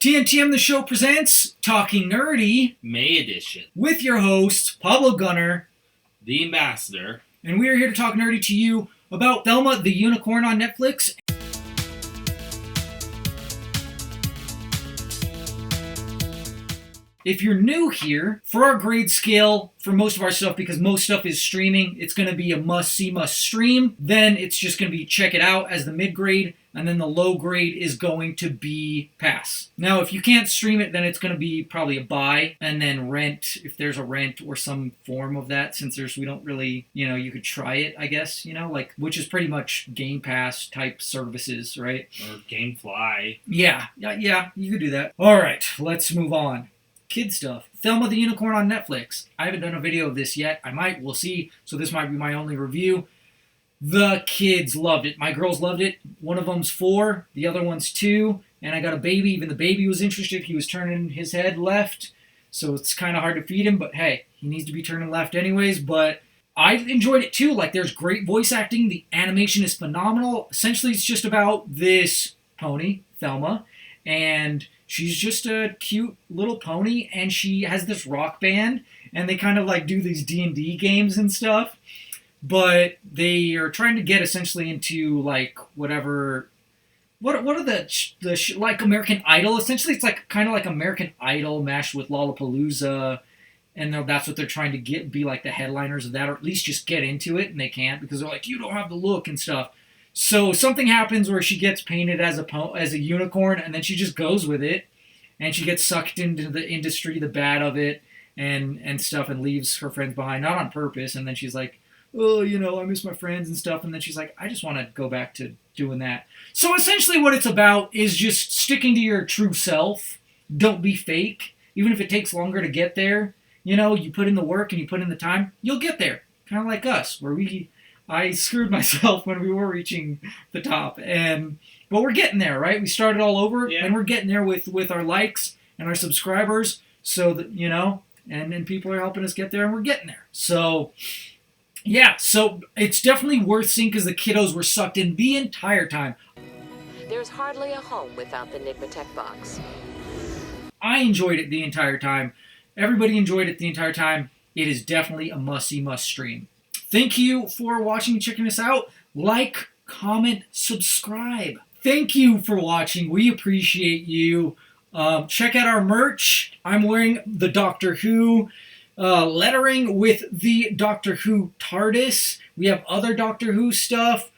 TNTM the Show presents Talking Nerdy May edition with your host, Pablo Gunner, the ambassador, and we are here to talk nerdy to you about Thelma the Unicorn on Netflix. If you're new here, for our grade scale, for most of our stuff, because most stuff is streaming, it's going to be a must-see, must-stream. Then it's just going to be check it out as the mid-grade, and then the low grade is going to be pass. Now, if you can't stream it, then it's going to be probably a buy, and then rent, if there's a rent or some form of that, since we don't really, you could try it, I guess, which is pretty much Game Pass type services, right? Or Gamefly. Yeah, you could do that. All right, let's move on. Kid stuff. Thelma the Unicorn on Netflix. I haven't done a video of this yet. I might. We'll see. So this might be my only review. The kids loved it. My girls loved it. One of them's 4. The other one's 2. And I got a baby. Even the baby was interested. He was turning his head left. So it's kind of hard to feed him. But hey, he needs to be turning left anyways. But I enjoyed it too. Like, there's great voice acting. The animation is phenomenal. Essentially, it's just about this pony, Thelma. And she's just a cute little pony, and she has this rock band, and they kind of like do these D&D games and stuff, but they are trying to get essentially into like whatever, what are the like American Idol, essentially it's like kind of like American Idol mashed with Lollapalooza, and that's what they're trying to be like the headliners of that, or at least just get into it, and they can't because they're like, you don't have the look and stuff. So something happens where she gets painted as a unicorn, and then she just goes with it, and she gets sucked into the industry, the bad of it, and stuff, and leaves her friends behind, not on purpose. And then she's like, oh, I miss my friends and stuff. And then she's like, I just want to go back to doing that. So essentially what it's about is just sticking to your true self. Don't be fake. Even if it takes longer to get there, you put in the work and you put in the time, you'll get there. Kind of like us, where I screwed myself when we were reaching the top, but we're getting there, right? We started all over, and we're getting there with our likes and our subscribers, so that, and people are helping us get there, and we're getting there. So, yeah, so it's definitely worth seeing because the kiddos were sucked in the entire time. There's hardly a home without the Nigmatech box. I enjoyed it the entire time. Everybody enjoyed it the entire time. It is definitely a must-see, must-stream. Thank you for watching and checking us out. Like, comment, subscribe. Thank you for watching. We appreciate you. Check out our merch. I'm wearing the Doctor Who lettering with the Doctor Who TARDIS. We have other Doctor Who stuff.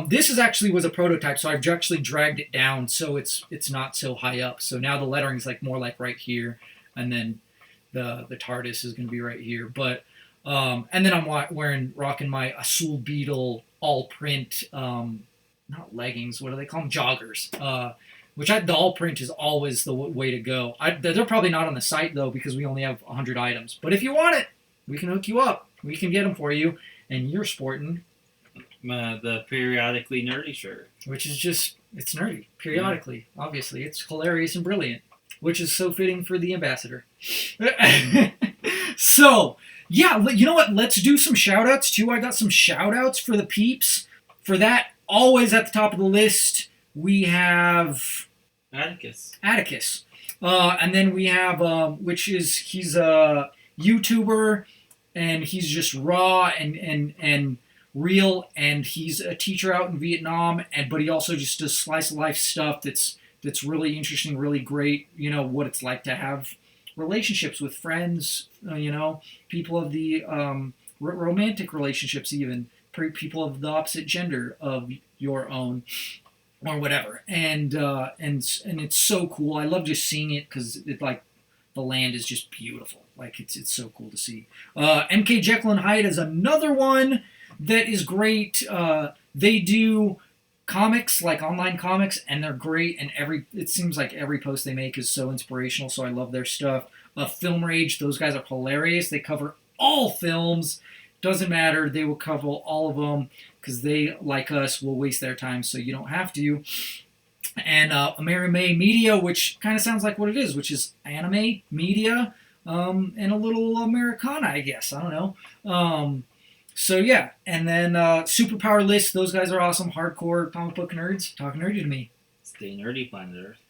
This was a prototype, so I've actually dragged it down so it's not so high up. So now the lettering is more like right here, and then the TARDIS is going to be right here. But and then I'm rocking my Azul Beetle all print, not leggings, what do they call them? Joggers. The all print is always the way to go. They're probably not on the site though because we only have 100 items. But if you want it, we can hook you up. We can get them for you, and you're sporting the periodically nerdy shirt, which is it's nerdy periodically. Yeah. Obviously, it's hilarious and brilliant, which is so fitting for the ambassador. So. Yeah, you know what? Let's do some shout-outs, too. I got some shout-outs for the peeps. For that, always at the top of the list, we have... Atticus. And then we have, he's a YouTuber, and he's just raw and real, and he's a teacher out in Vietnam, but he also just does slice-of-life stuff that's really interesting, really great, what it's like to have relationships with friends, people of the romantic relationships, even people of the opposite gender of your own, or whatever. And it's so cool. I love just seeing it because the land is just beautiful. Like it's so cool to see. MK Jekyll and Hyde is another one that is great. They do comics, like online comics, and they're great, and it seems like every post they make is so inspirational, so I love their stuff. Film Rage, those guys are hilarious. They cover all films. Doesn't matter, they will cover all of them because they, like us, will waste their time so you don't have to. And Amerime Media, which kind of sounds like what it is, which is anime media and a little Americana, I guess. I don't know. So yeah, and then Superpower List, those guys are awesome, hardcore comic book nerds, talking nerdy to me. Stay nerdy, planet Earth.